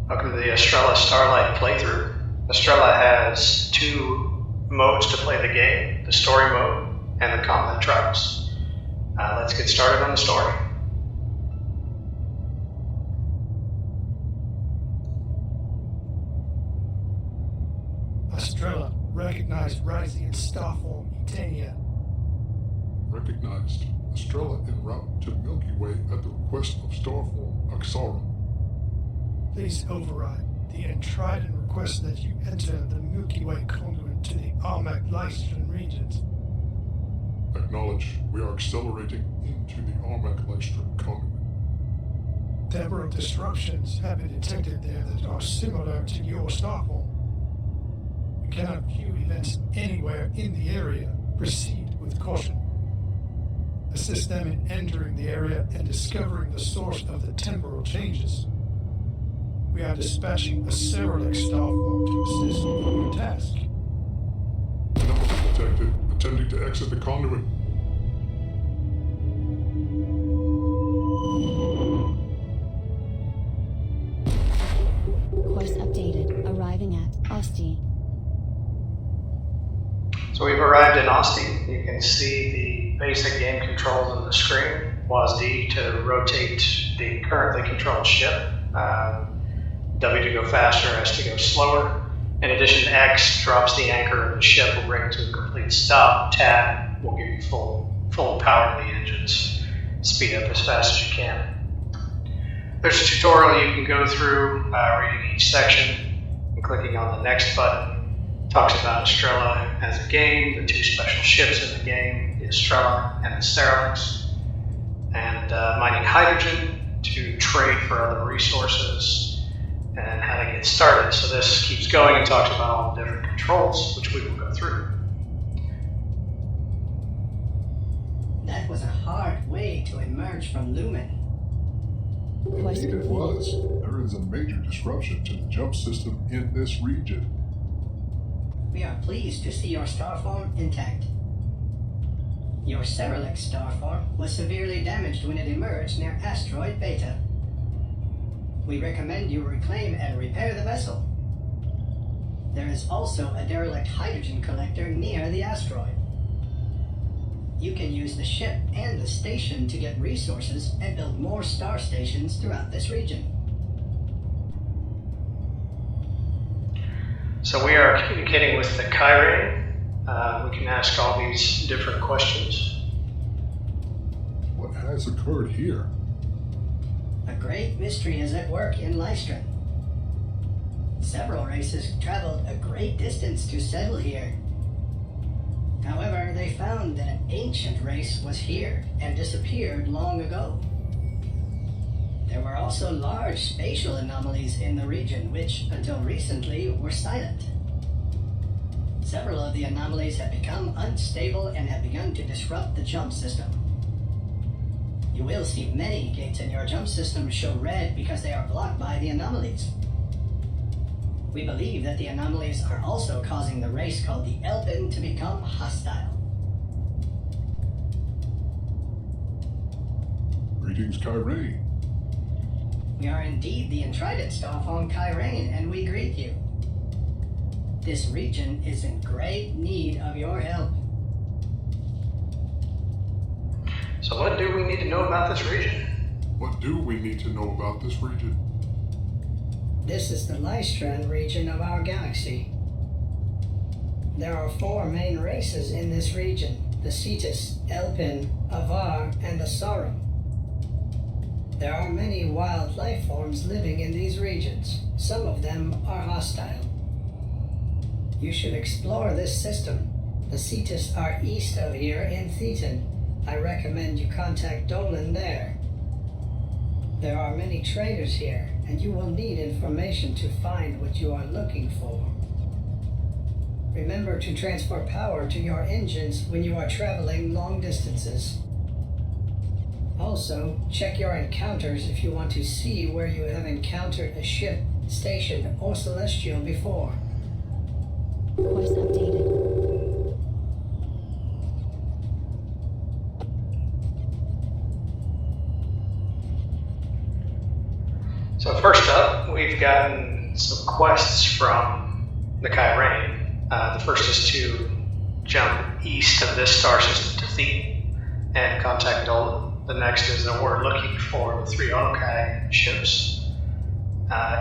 Welcome to the Astrela Starlight playthrough. Astrela has two modes to play the game, the story mode and the combat trials. Let's get started on the story. Astrela recognized rising in Starform Etania. Recognized. Astrela en route to Milky Way at the request of Starform Axara. Please override. The Trident requests that you enter the Milky Way conduit to the Armac Lystron regions. Acknowledge. We are accelerating into the Armac Lystron conduit. Temporal disruptions have been detected there that are similar to your Starform. We cannot view events anywhere in the area. Proceed with caution. Assist them in entering the area and discovering the source of the temporal changes. We are dispatching a Tserilecx Starform to assist in your task. Anomaly detected. Attempting to exit the conduit. Course updated. Arriving at Osti. So we've arrived in Osti. You can see the basic game controls on the screen. WASD D to rotate the currently controlled ship. W to go faster, S to go slower. In addition, X drops the anchor of the ship, will bring it to a complete stop. Tab will give you full power to the engines. Speed up as fast as you can. There's a tutorial you can go through, reading each section and clicking on the next button. It talks about Astrela as a game, the two special ships in the game, the Astrela and the Tserilecx, and mining hydrogen to trade for other resources, and how to get started. So this keeps going and talks about all the different controls, which we will go through. That was a hard way to emerge from Lumen. Indeed it was. There is a major disruption to the jump system in this region. We are pleased to see your starform intact. Your Tserilecx starform was severely damaged when it emerged near asteroid Beta. We recommend you reclaim and repair the vessel. There is also a derelict hydrogen collector near the asteroid. You can use the ship and the station to get resources and build more star stations throughout this region. So we are communicating with the Kyraine. We can ask all these different questions. What has occurred here? A great mystery is at work in Lystron. Several races traveled a great distance to settle here. However, they found that an ancient race was here and disappeared long ago. There were also large spatial anomalies in the region which, until recently, were silent. Several of the anomalies have become unstable and have begun to disrupt the jump system. You will see many gates in your jump system show red because they are blocked by the anomalies. We believe that the anomalies are also causing the race called the Elpin to become hostile. Greetings, Kyraine. We are indeed the Trident Starform Kyraine, and we greet you. This region is in great need of your help. So what do we need to know about this region? What do we need to know about this region? This is the Lystron region of our galaxy. There are 4 main races in this region: the Cetus, Elpin, Avar, and the Sarum. There are many wild life forms living in these regions. Some of them are hostile. You should explore this system. The Cetus are east of here in Thetan. I recommend you contact Dolan there. There are many traders here, and you will need information to find what you are looking for. Remember to transfer power to your engines when you are traveling long distances. Also, check your encounters if you want to see where you have encountered a ship, station, or celestial before. Course updated. So first up, we've gotten some quests from the Kyraine. The first is to jump east of this star system to Thetan and contact Dolan. The next is that we're looking for the 3 autocad ships.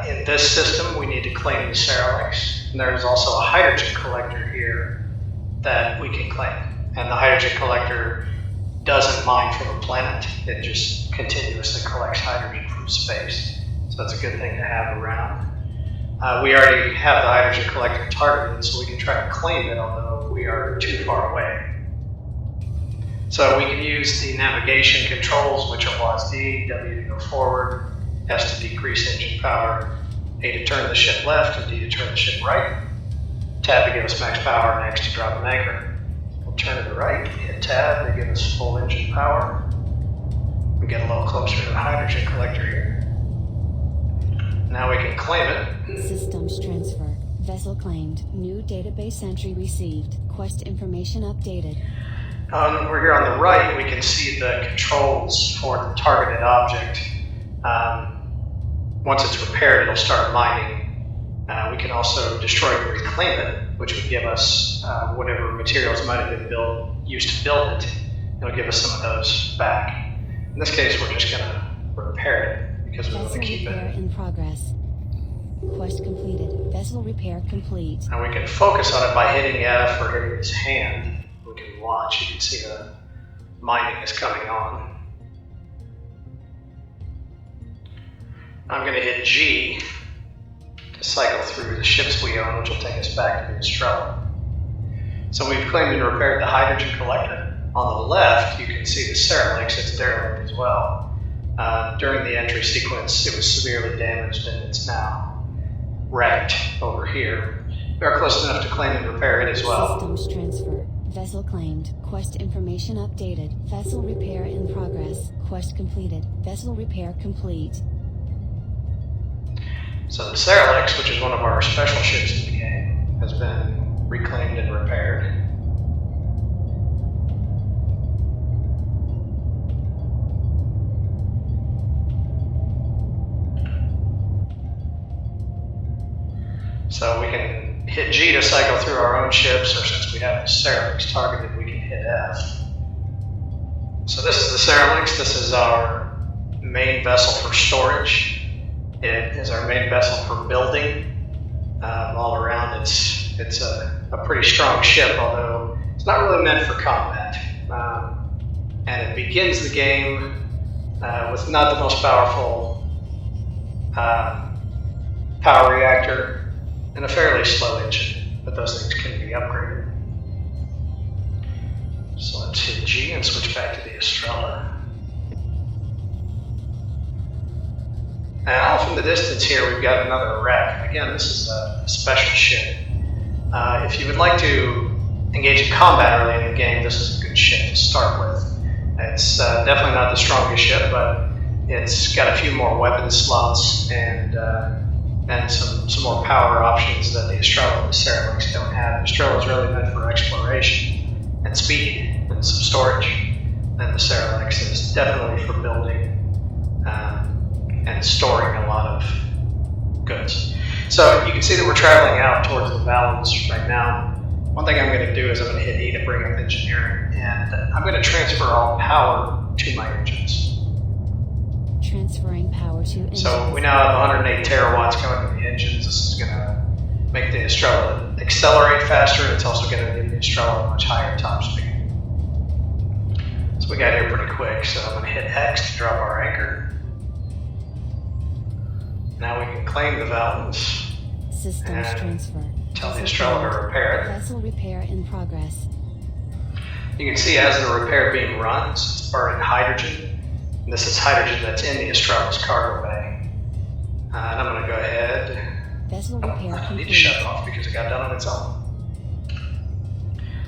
In this system, we need to claim the Tserilecx. And there's also a hydrogen collector here that we can claim. And the hydrogen collector doesn't mine from a planet. It just continuously collects hydrogen from space. So that's a good thing to have around. We already have the hydrogen collector targeted, so we can try to claim it, although we are too far away. So we can use the navigation controls, which are WASD, W to go forward, S to decrease engine power, A to turn the ship left, and D to turn the ship right. Tab to give us max power, and X to drop an anchor. We'll turn to the right, hit Tab to give us full engine power. We get a little closer to the hydrogen collector here. Now we can claim it. Systems transfer. Vessel claimed. New database entry received. Quest information updated. Over here on the right, we can see the controls for the targeted object. Once it's repaired, it'll start mining. We can also destroy and reclaim it, which would give us whatever materials might have been used to build it. It'll give us some of those back. In this case, we're just going to repair it because we want to Vessel keep repair it. in progress. Quest completed. Vessel repair complete. And we can focus on it by hitting F or hitting his hand. We can watch. You can see the mining is coming on. I'm going to hit G to cycle through the ships we own, which will take us back to the Astrela. So we've claimed and repaired the hydrogen collector. On the left, you can see the Cerelex. It's derelict as well. During the entry sequence, it was severely damaged and it's now wrecked over here. We are close enough to claim and repair it as well. Systems transfer. Vessel claimed. Quest information updated. Vessel repair in progress. Quest completed. Vessel repair complete. So the Cerelecx, which is one of our special ships in the game, has been reclaimed and repaired. So we can hit G to cycle through our own ships, or since we have the Cerelecx targeted, we can hit F. So this is the Cerelecx. This is our main vessel for storage. It is our main vessel for building. All around, it's a pretty strong ship, although it's not really meant for combat. And it begins the game with not the most powerful power reactor and a fairly slow engine, but those things can be upgraded. So let's hit G and switch back to the Astrela. And off in the distance here, we've got another wreck. Again, this is a special ship. If you would like to engage in combat early in the game, this is a good ship to start with. It's definitely not the strongest ship, but it's got a few more weapon slots and some more power options that the Astrela and the Cerelecx don't have. The Astrela is really meant for exploration and speed and some storage, and the Cerelecx is definitely for building and storing a lot of goods. So you can see that we're traveling out towards the Valens right now. One thing I'm going to do is I'm going to hit E to bring up engineering, and I'm going to transfer all power to my engines. Transferring power to engines. So we now have 108 terawatts going to the engines. This is going to make the Astrela accelerate faster, and it's also going to give the Astrela a much higher top speed. So we got here pretty quick, so I'm going to hit X to drop our anchor. Now we can claim the Valens. Systems transfer. Tell the Astrela to repair it. Vessel repair in progress. You can see as the repair beam runs, it's burning hydrogen. And this is hydrogen that's in the Astrela's cargo bay. And I'm going to go ahead. Vessel repair I need complete. to shut it off because it got done on its own.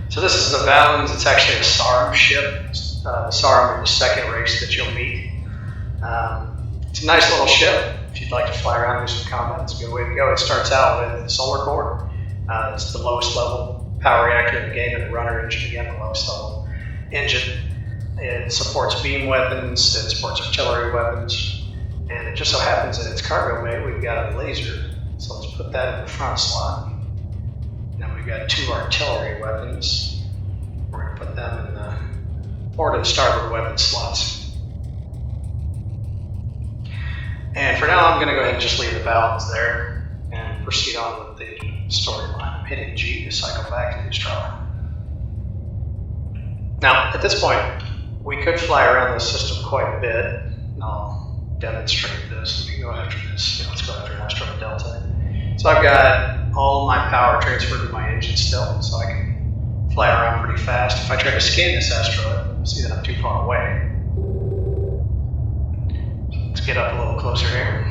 So this is the Valens. It's actually a SARM ship. The SARM are the second race that you'll meet. It's a nice little ship. If you'd like to fly around and do some combat, it's a good way to go. It starts out with the solar core. It's the lowest level power reactor in the game, and the runner engine, again, the lowest level engine. It supports beam weapons, it supports artillery weapons, And it just so happens in its cargo bay we've got a laser, so let's put that in the front slot. Now we've got 2 artillery weapons. We're going to put them in the forward and starboard weapon slots. And for now I'm going to go ahead and just leave the valves there and proceed on with the storyline. I'm hitting G to cycle back to the Astrela. Now at this point we could fly around this system quite a bit, and I'll demonstrate this. We can go after this. Let's go after an Astrela Delta. So I've got all my power transferred to my engine still, so I can fly around pretty fast. If I try to scan this asteroid, you'll see that I'm too far away. So let's get up a little closer here.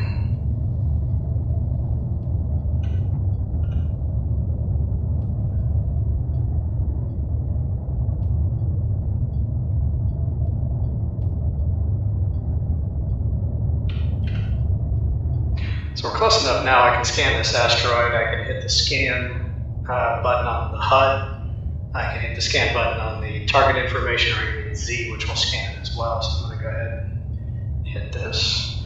So we're close enough now, I can scan this asteroid, I can hit the scan button on the HUD, I can hit the scan button on the target information, or I can hit Z, which will scan it as well. So I'm going to go ahead and hit this.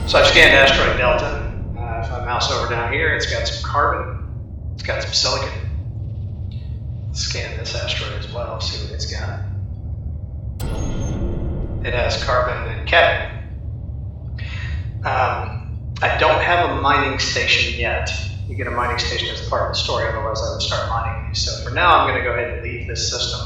So I've scanned asteroid Delta. If I mouse over down here, it's got some carbon, it's got some silicon. Let's scan this asteroid as well, see what it's got. It has carbon and cadmium. I don't have a mining station yet. You get a mining station as part of the story, otherwise I would start mining these. So for now, I'm going to go ahead and leave this system.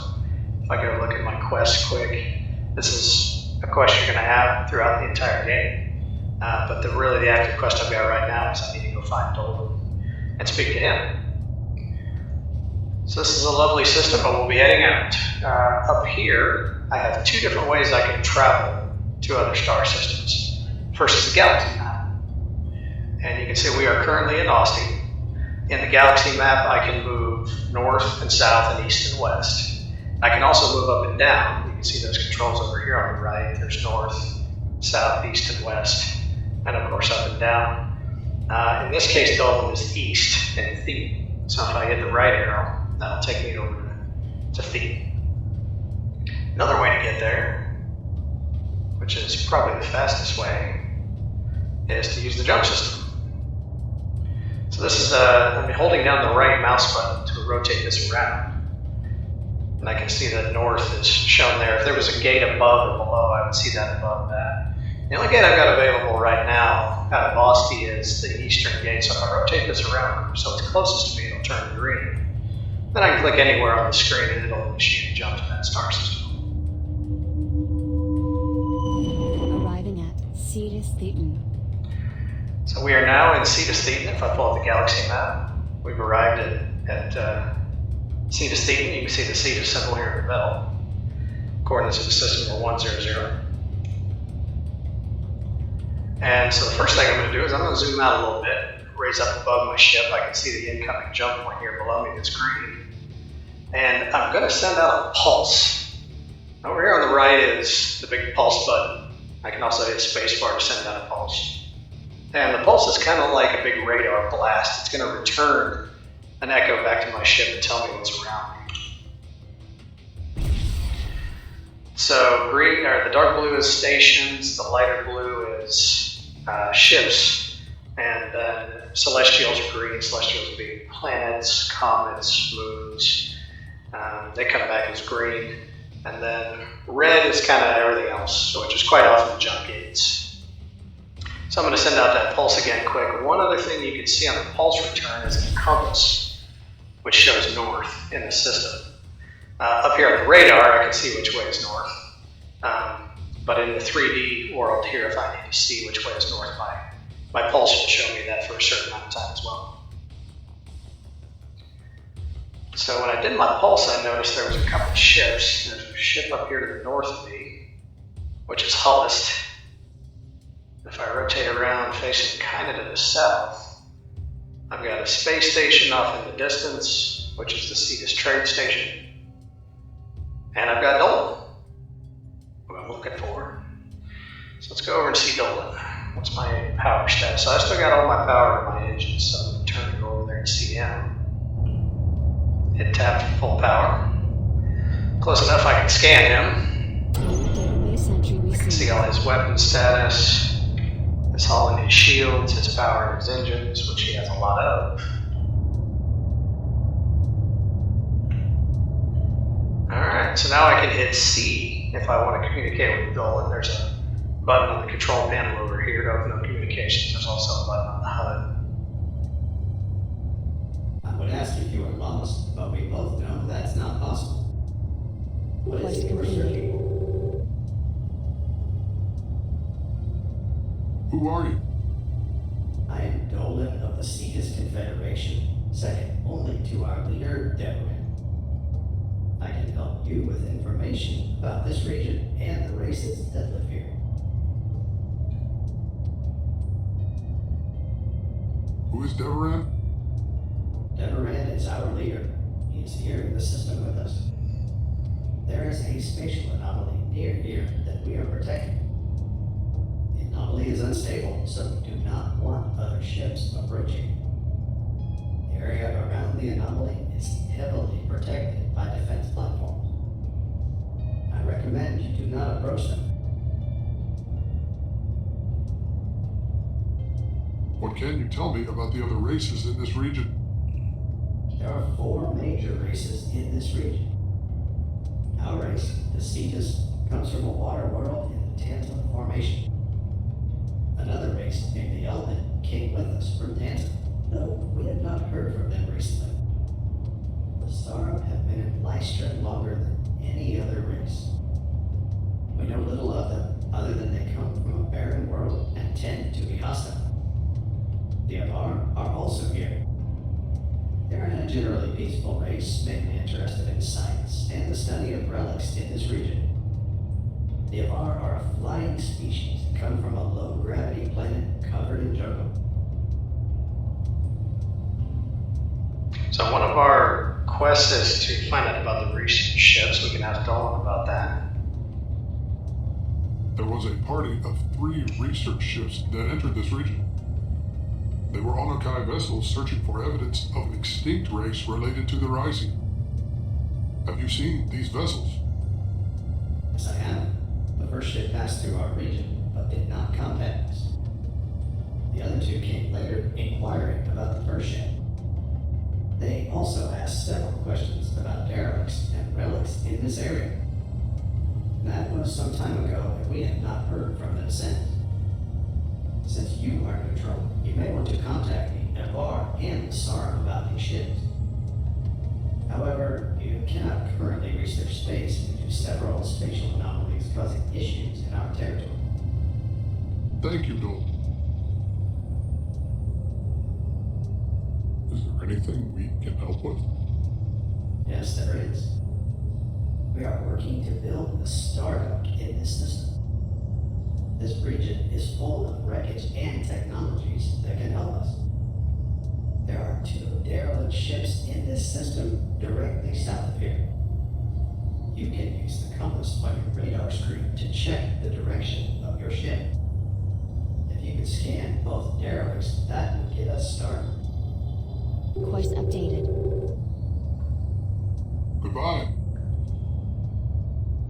If I go look at my quest quick, this is a quest you're going to have throughout the entire game. But really the active quest I've got right now is I need to go find Dolan and speak to him. So this is a lovely system, but we'll be heading out. Up here, I have 2 different ways I can travel to other star systems. First is the galaxy map. And you can see we are currently in Osti. In the galaxy map, I can move north and south and east and west. I can also move up and down. You can see those controls over here on the right. There's north, south, east, and west. And of course up and down. In this case, Dolan is east and Thetan. So if I hit the right arrow, that'll take me over to Thetan. Another way to get there, which is probably the fastest way, is to use the jump system. So this is, I'm holding down the right mouse button to rotate this around. And I can see that north is shown there. If there was a gate above or below, I would see that above that. The only gate I've got available right now out of Osti is the eastern gate. So if I rotate this around so it's closest to me, it'll turn green. Then I can click anywhere on the screen and it'll initiate a jump to that star system. Arriving at Cetus Thetan. So we are now in Cetus Thetan. If I pull up the galaxy map, we've arrived at Cetus Thetan. You can see the Cetus symbol here in the middle. Coordinates of the system are 100. And so the first thing I'm going to do is I'm going to zoom out a little bit, raise up above my ship. I can see the incoming jump point here below me that's green. And I'm going to send out a pulse. Over here on the right is the big pulse button. I can also hit spacebar to send out a pulse. And the pulse is kind of like a big radar blast. It's going to return an echo back to my ship and tell me what's around me. So green, or the dark blue is stations, the lighter blue is ships, and then celestials are green. Celestials would be planets, comets, moons. They come back as green. And then red is kind of everything else, which is quite often jump gates. So I'm going to send out that pulse again quick. One other thing you can see on the pulse return is the compass, which shows north in the system. Up here on the radar, I can see which way is north. But in the 3D world here, if I need to see which way is north, my pulse will show me that for a certain amount of time as well. So when I did my pulse, I noticed there was a couple of ships. There's a ship up here to the north of me, which is Hullust. If I rotate around facing kind of to the south, I've got a space station off in the distance, which is the Cetus trade station. And I've got Dolan, who I'm looking for. So let's go over and see Dolan. What's my power status? So I still got all my power in my engines, so I'm going to turn and go over there and see him. Hit tap for full power. Close enough I can scan him. Database entry I can received. see all his weapon status. His hull and his shields, his power and his engines, which he has a lot of. Alright, so now I can hit C if I want to communicate with Dolan. There's a button on the control panel over here to open up communications. There's also a button on the HUD. I would ask if you were lost, but we both know that's not possible. What is it you were searching for? Who are you? I am Dolan of the Cetus Confederation, second only to our leader, Dolan. I can help you with information about this region and the races that live here. Who is Deveran? Deveran is our leader. He is here in the system with us. There is a spatial anomaly near here that we are protecting. The anomaly is unstable, so we do not want other ships approaching. The area around the anomaly is heavily protected by defense platforms. I recommend you do not approach them. What can you tell me about the other races in this region? There are 4 major races in this region. Our race, the Cetus, comes from a water world in the Tantum Formation. Another race, named the Elpin, came with us from Tantum, though we have not heard from them recently. The Sarum have been in Lystra longer than any other race. We know little of them, other than they come from a barren world and tend to be hostile. The Avar are also here. They're a generally peaceful race, mainly interested in science and the study of relics in this region. The Avar are a flying species that come from a low-gravity planet covered in jungle. So one of our quests is to find out about the recent ships. We can ask Dolan about that. There was a party of 3 research ships that entered this region. They were Onokai vessels searching for evidence of an extinct race related to the Rising. Have you seen these vessels? Yes, I have. The first ship passed through our region, but did not contact us. The other 2 came later, inquiring about the first ship. They also asked several questions about derelicts and relics in this area. That was some time ago, and we have not heard from them since. Since you are neutral, you may want to contact the Avar and the Sarum about these ships. However, you cannot currently reach their space due to several spatial anomalies causing issues in our territory. Thank you, Dolan. Is there anything we can help with? Yes, there is. We are working to build the startup in this system. This region is full of wreckage and technologies that can help us. There are 2 derelict ships in this system directly south of here. You can use the compass on your radar screen to check the direction of your ship. If you could scan both derelicts, that would get us started. Course updated. Goodbye.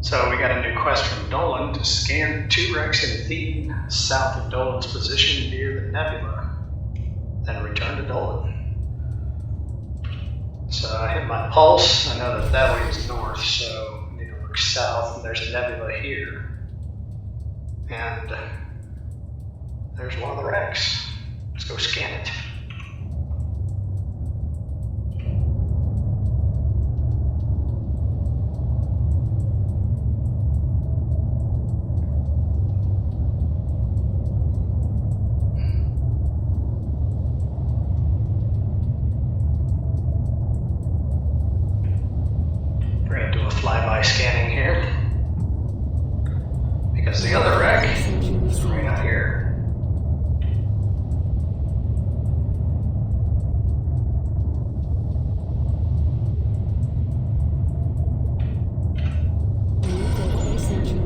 So we got a new quest from Dolan to scan 2 wrecks in Thetan, south of Dolan's position near the nebula, then return to Dolan. So I hit my pulse. I know that way is north, so I need to look south, and there's a nebula here. And there's one of the wrecks. Let's go scan it. Flyby scanning here, because the other wreck is right out here.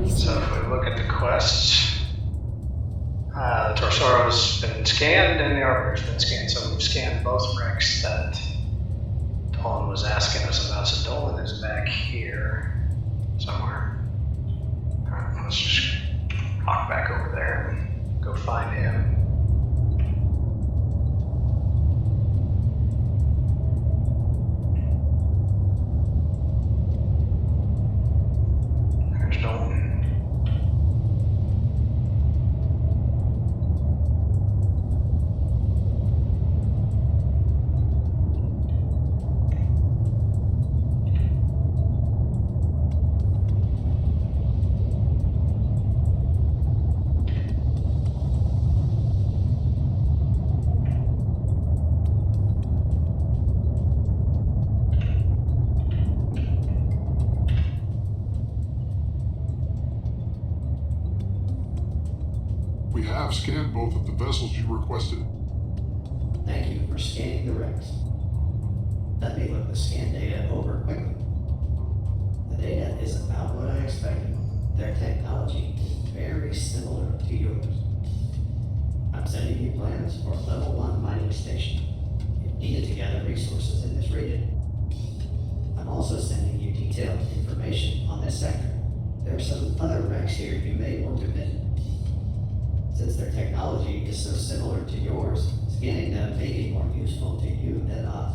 So if we look at the quests, the Torsoro's been scanned and the Arbiter's been scanned, so we've scanned both wrecks that Dolan was asking us about. So Dolan is back here somewhere. Alright, let's just walk back over there and go find him. There's Dolan. We have scanned both of the vessels you requested. Thank you for scanning the wrecks. Let me look the scan data over quickly. The data is about what I expected. Their technology is very similar to yours. I'm sending you plans for a level 1 mining station. You needed to gather resources in this region. I'm also sending you detailed information on this sector. There are some other wrecks here you may want to visit. Since their technology is so similar to yours, scanning them may be more useful to you than us.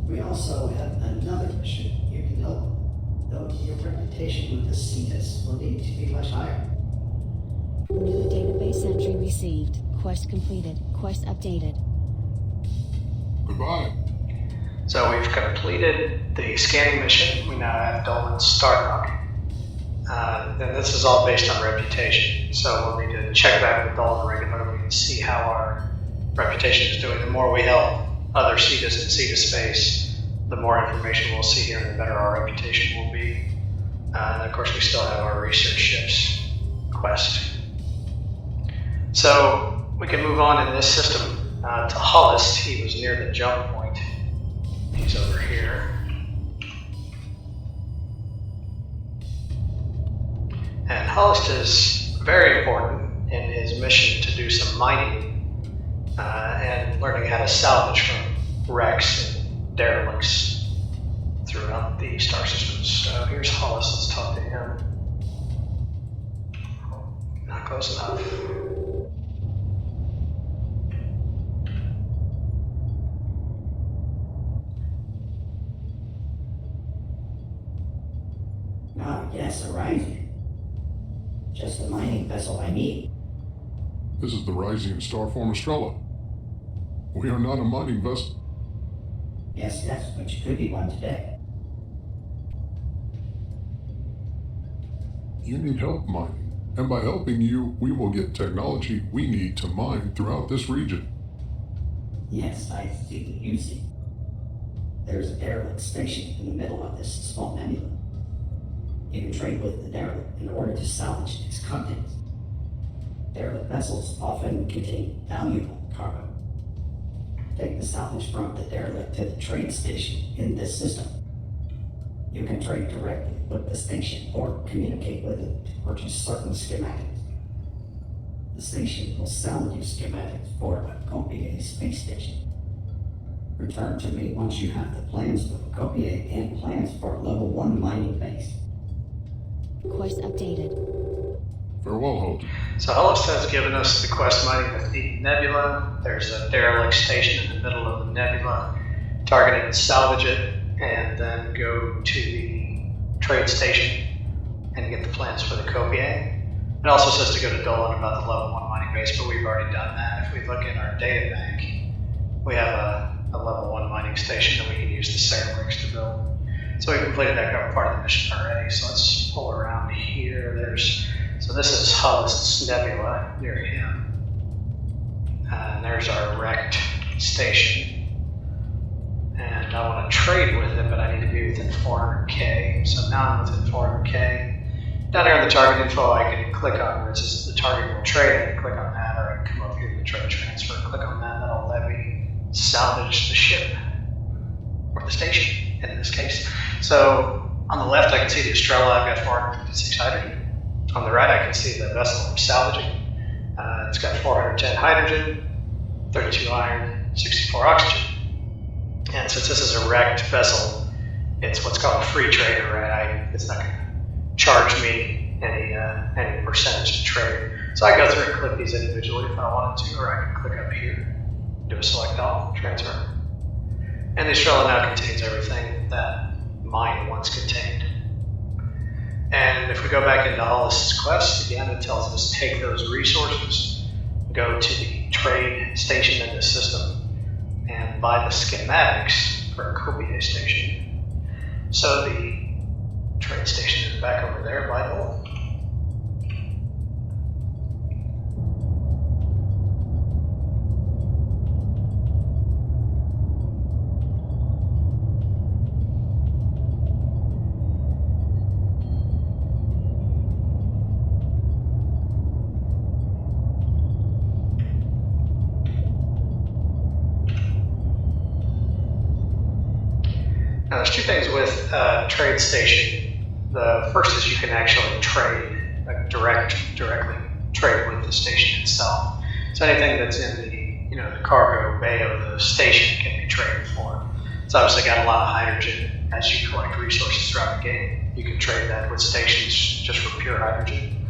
We also have another mission you can help with, though your reputation with the Cetus will need to be much higher. New database entry received. Quest completed. Quest updated. Goodbye. So we've completed the scanning mission. We now have Dolan's Starlock. Then this is all based on reputation. So we'll need to check back with Dolan regularly and see how our reputation is doing. The more we help other Cetus in Cetus space, the more information we'll see here and the better our reputation will be. And of course we still have our research ships quest. So we can move on in this system to Hullust. He was near the jump point. He's over here. And Hullust is very important in his mission to do some mining and learning how to salvage from wrecks and derelicts throughout the star systems. So here's Hullust. Let's talk to him. Not close enough. Ah, yes, Horizon. Just the mining vessel I need. This is the Rising Starform Astrela. We are not a mining vessel. Yes, but you could be one today. You need help mining, and by helping you, we will get technology we need to mine throughout this region. Yes, I see the UC. There's a derelict station in the middle of this small nebula. You can trade with the derelict in order to salvage its contents. Derelict vessels often contain valuable cargo. Take the salvage from the derelict to the trade station in this system. You can trade directly with the station or communicate with it to purchase certain schematics. The station will sell you schematics for a Copier space station. Return to me once you have the plans for the Copier and plans for a level 1 mining base. Quest updated. Farewell, Holt. So Hullust has given us the quest mining the Thetan Nebula. There's a derelict station in the middle of the nebula. Targeting to salvage it and then go to the trade station and get the plans for the Copier. It also says to go to Dolan about the level 1 mining base, but we've already done that. If we look in our data bank, we have a level 1 mining station that we can use the Tserilecx to build. So we completed that part of the mission already. So let's pull around here. So this is Hullust's Nebula near him. And there's our wrecked station. And I want to trade with it, but I need to be within 400k. So now I'm within 400k. Down here in the target info, I can click on where it says the target will trade. I can click on that, or I can come up here to the trade transfer, click on that. That'll let me salvage the ship or the station in this case. So on the left, I can see the Astrela. I've got 456 hydrogen. On the right, I can see the vessel I'm salvaging. It's got 410 hydrogen, 32 iron, 64 oxygen. And since this is a wrecked vessel, it's what's called a free trader, right? It's not going to charge me any percentage to trade. So I go through and click these individually if I wanted to, or I can click up here, do a select all, transfer. And the Astrela now contains everything that mine once contained. And if we go back into Hullust's quest, again, it tells us take those resources, go to the trade station in the system, and buy the schematics for a Kobe station. So the trade station is back over there by Dolan. Now, there's two things with trade station. The first is you can actually trade, directly trade with the station itself. So anything that's in the cargo bay of the station can be traded for. It's obviously got a lot of hydrogen. As you collect resources throughout the game, you can trade that with stations just for pure hydrogen,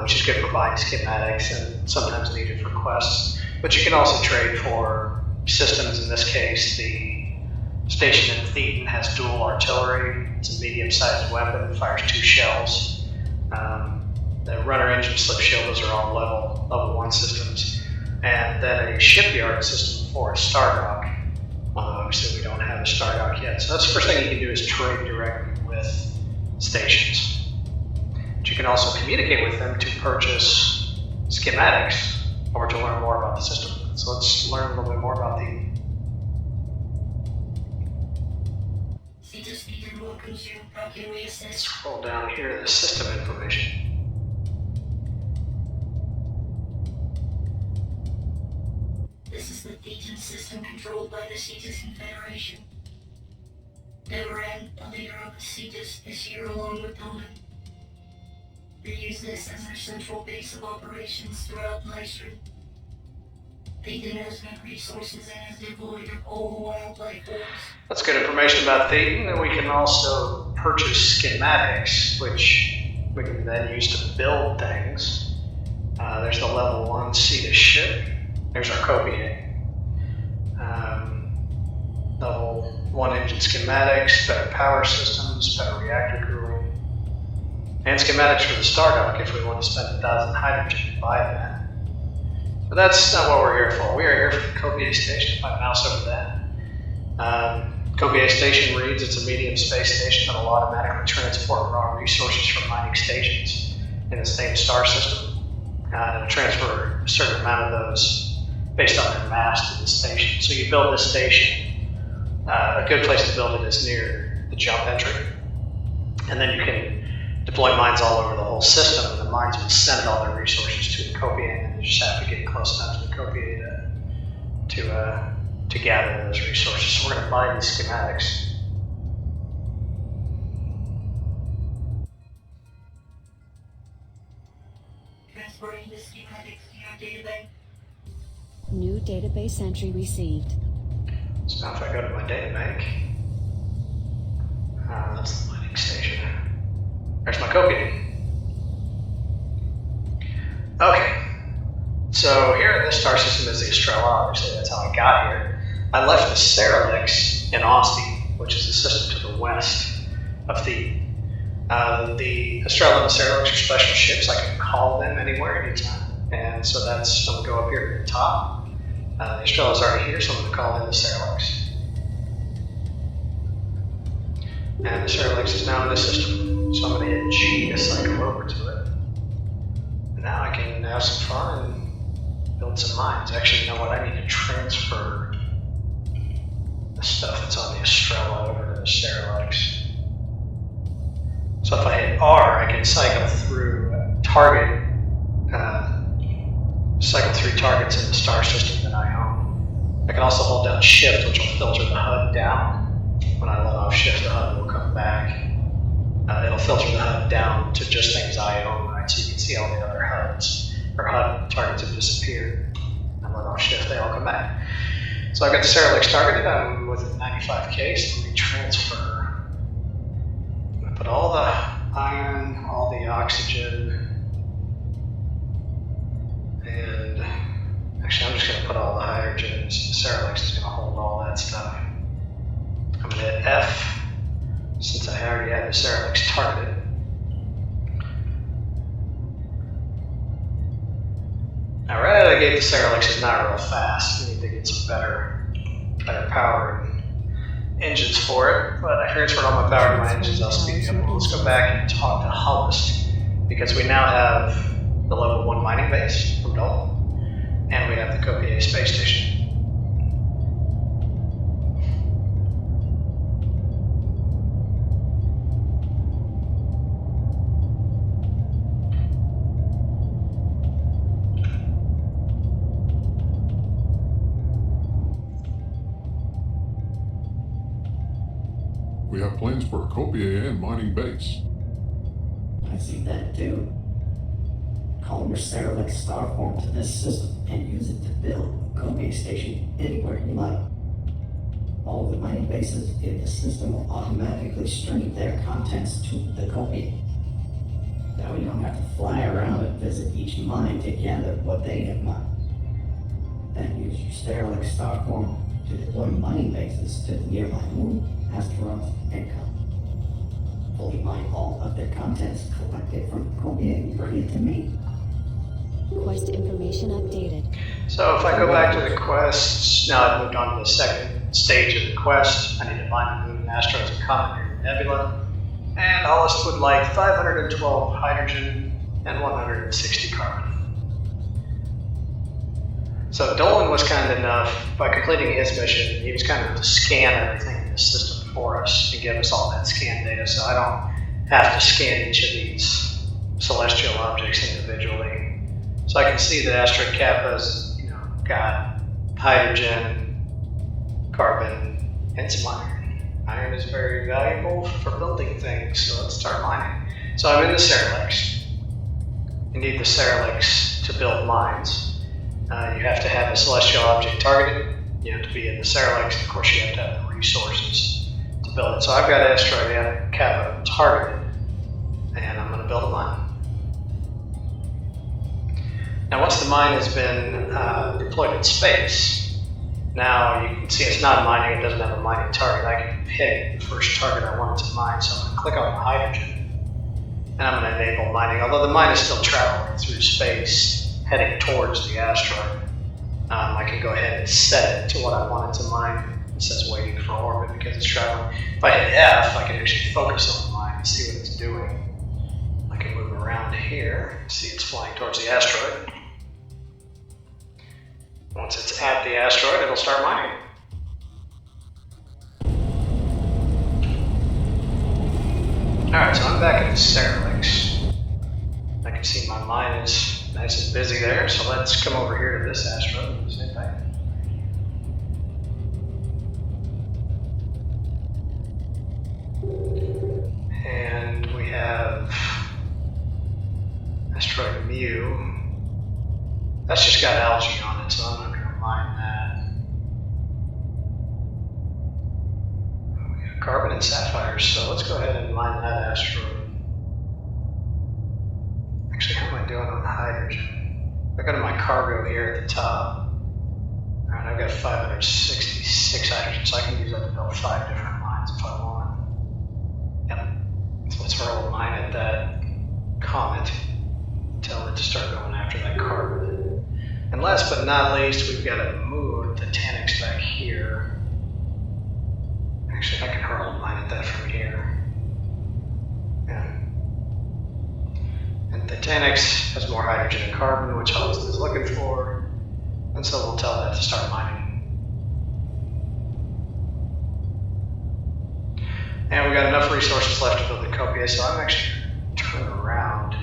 which is good for buying schematics and sometimes needed for quests. But you can also trade for systems. In this case, the station in Thetan has dual artillery. It's a medium-sized weapon, fires 2 shells. The runner engine slip shield, those are all level 1 systems. And then a shipyard system for a star dock. Obviously we don't have a star dock yet. So that's the first thing you can do is trade directly with stations. But you can also communicate with them to purchase schematics or to learn more about the system. So let's learn a little bit more about the Cetus Thetan welcomes you. How can we assist? Scroll down here to the system information. This is the Thetan system controlled by the Cetus Confederation. Dolan, the leader of the Cetus, is here along with Dolan. They use this as their central base of operations throughout Lystron. Thetan has no resources and is devoid of all wildlife forms. That's good information about Thetan, and we can also purchase schematics, which we can then use to build things. There's the level 1 Cetus ship. There's our Copier. Level 1 engine schematics, better power systems, better reactor cooling, and schematics for the star dock if we want to spend 1,000 hydrogen to buy that. But that's not what we're here for. We are here for the Copier station. If I mouse over that. Copier station reads it's a medium space station that will automatically transport raw resources from mining stations in the same star system. And it'll transfer a certain amount of those based on their mass to the station. So you build this station. A good place to build it is near the jump entry. And then you can deploy mines all over the whole system, and the mines will send all their resources to the Copier, and you just have to get close enough to the Copier to gather those resources. So we're going to buy these schematics. Transferring the schematics to your database. New database entry received. So now if I go to my data bank, that's the mining station. There's my Copier. Okay, so here in this star system is the Astrela. Obviously that's how I got here. I left the Tserilecx in Osti, which is the system to the west of Thetan. The Astrela and the Tserilecx are special ships. I can call them anywhere, anytime. And so that's, I'm going to go up here to the top. The Astrela's already here, so I'm going to call in the Tserilecx. And the Tserilecx is now in the system. So I'm going to hit G to cycle over to it. And now I can have some fun and build some mines. Actually, you know what? I need to transfer the stuff that's on the Astrela over to the Tserilecx. So if I hit R, I can cycle through targets in the star system that I own. I can also hold down Shift, which will filter the HUD down. When I let off Shift, the HUD will come back. It'll filter the HUD down to just things I own, right? So you can see all the other HUDs, or HUD targets have disappeared. I let off Shift, they all come back. So I've got the Cerelecx targeted. I'm within 95K, so let me transfer. I'm gonna put all the iron, all the oxygen, Actually, I'm just going to put all the hydrogens. Tserilecx is going to hold all that stuff. I'm going to hit F, since I already have the Tserilecx targeted. Now, right out of the gate, the Tserilecx is not real fast. We need to get some better power and engines for it. But I transferred all my power to my engines. I'll speed it up. Let's go back and talk to Hullust, because we now have the level 1 mining base from Dolan. And we have the Copier space station. We have plans for a Copier and mining base. I see that too. Call your Cerelecx star form to this system and use it to build a Copier station anywhere you like. All the mining bases in the system will automatically stream their contents to the Copier. Now we don't have to fly around and visit each mine to gather what they have mined. Then use your Cerelecx star form to deploy mining bases to the nearby moon, asteroids, and comets. Fully mine all of their contents collected from the Copier and bring it to me. Quest information updated. So if I go back to the quests, now I've moved on to the second stage of the quest. I need to mine the moon and asteroids and comet near the nebula. And Hullust would like 512 hydrogen and 160 carbon. So Dolan was kind enough, by completing his mission, he was kind enough to scan everything in the system for us and give us all that scan data, so I don't have to scan each of these celestial objects individually. So I can see that asteroid Kappa's, got hydrogen, carbon, and some iron. Iron is very valuable for building things, so let's start mining. So I'm in the Tserilecx. You need the Tserilecx to build mines. You have to have a celestial object targeted. You have to be in the Tserilecx. Of course, you have to have the resources to build it. So I've got asteroid Kappa targeted, and I'm going to build a mine. Now, once the mine has been deployed in space, now you can see it's not mining. It doesn't have a mining target. I can pick the first target I want it to mine. So I'm going to click on the hydrogen, and I'm going to enable mining. Although the mine is still traveling through space, heading towards the asteroid, I can go ahead and set it to what I want it to mine. It says waiting for orbit because it's traveling. If I hit F, I can actually focus on the mine and see what it's doing. I can move around here, see it's flying towards the asteroid. Once it's at the asteroid, it'll start mining. Alright, so I'm back in the Tserilecx. I can see my mine is nice and busy there, so let's come over here to this asteroid and do the same thing. And we have asteroid Mu. That's just got algae on it, so I'm not going to mine that. We got carbon and sapphires, so let's go ahead and mine that asteroid. Actually, how am I doing on hydrogen? I go to my cargo here at the top. Alright, I've got 566 hydrogen, so I can use that to build 5 different mines if I want. Yep. So let's hurl a mine at that comet. Tell it to start going after that carbon. And last but not least, we've got to move the Tserilecx back here. Actually, I can hurl a mine at that from here. Yeah. And the Tserilecx has more hydrogen and carbon, which Hullust is looking for. And so we'll tell that to start mining. And we've got enough resources left to build the Copier, so I'm actually going to turn around.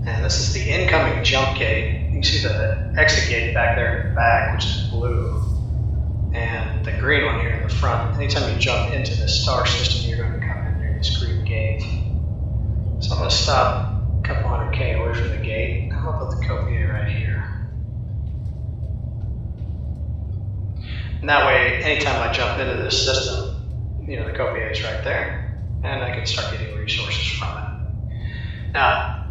And this is the incoming jump gate. You can see the exit gate back there in the back, which is blue, and the green one here in the front. Anytime you jump into the star system, you're going to come in near this green gate. So I'm going to stop a couple hundred K away from the gate. I'm going to put the Copier right here. And that way, anytime I jump into this system, the copier is right there, and I can start getting resources from it. Now,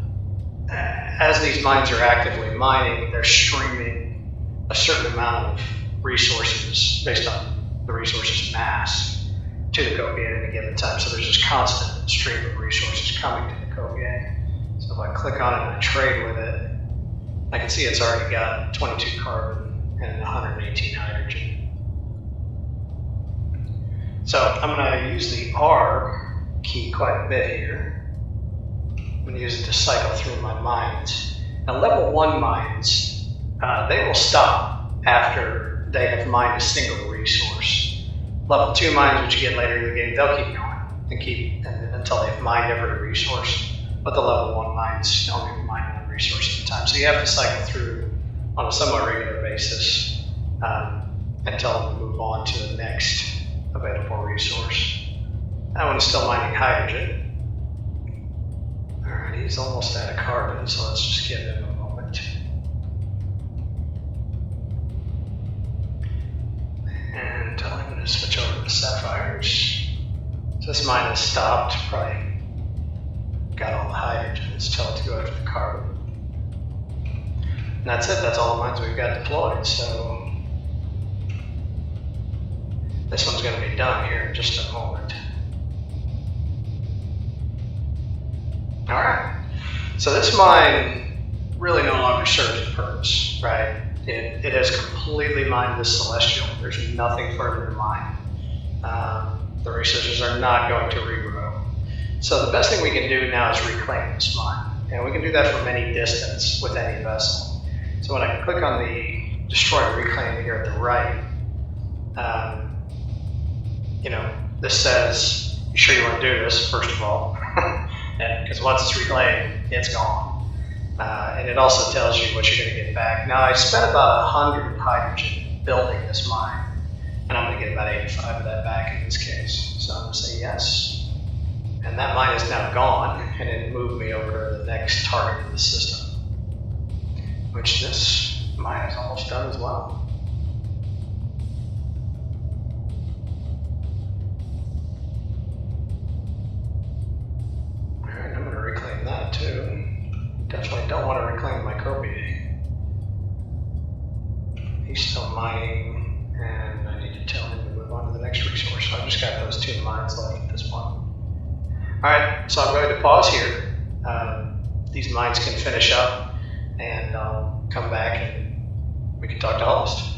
as these mines are actively mining, they're streaming a certain amount of resources based on the resource's mass to the copier at any given time. So there's this constant stream of resources coming to the copier. So if I click on it and I trade with it, I can see it's already got 22 carbon and 118 hydrogen. So I'm going to use the R key quite a bit here. I'm going to use it to cycle through my mines. Now level 1 mines, they will stop after they have mined a single resource. Level 2 mines, which you get later in the game, they'll keep going until they've mined every resource. But the level 1 mines only mine one resource at a time. So you have to cycle through on a somewhat regular basis until we move on to the next available resource. That one's still mining hydrogen. Alright, he's almost out of carbon, so let's just give him a moment. And I'm going to switch over to sapphires. So this mine has stopped, probably got all the hydrogen. Let's tell it to go after the carbon. And that's it, that's all the mines we've got deployed. So this one's going to be done here in just a moment. Alright, so this mine really no longer serves a purpose, right? It has completely mined this celestial. There's nothing further to mine. The resources are not going to regrow. So the best thing we can do now is reclaim this mine. And we can do that from any distance with any vessel. So when I click on the destroy and reclaim here at the right, this says, you sure you want to do this, first of all? Because once it's reclaimed, it's gone. And it also tells you what you're going to get back. Now, I spent about 100 hydrogen building this mine, and I'm going to get about 85 of that back in this case. So I'm going to say yes. And that mine is now gone, and it moved me over to the next target of the system, which this mine is almost done as well. Alright, I'm going to reclaim that too. Definitely don't want to reclaim my copier. He's still mining, and I need to tell him to move on to the next resource. So I've just got those 2 mines left at this point. Alright, so I'm going to pause here. These mines can finish up, and I'll come back and we can talk to Hullust.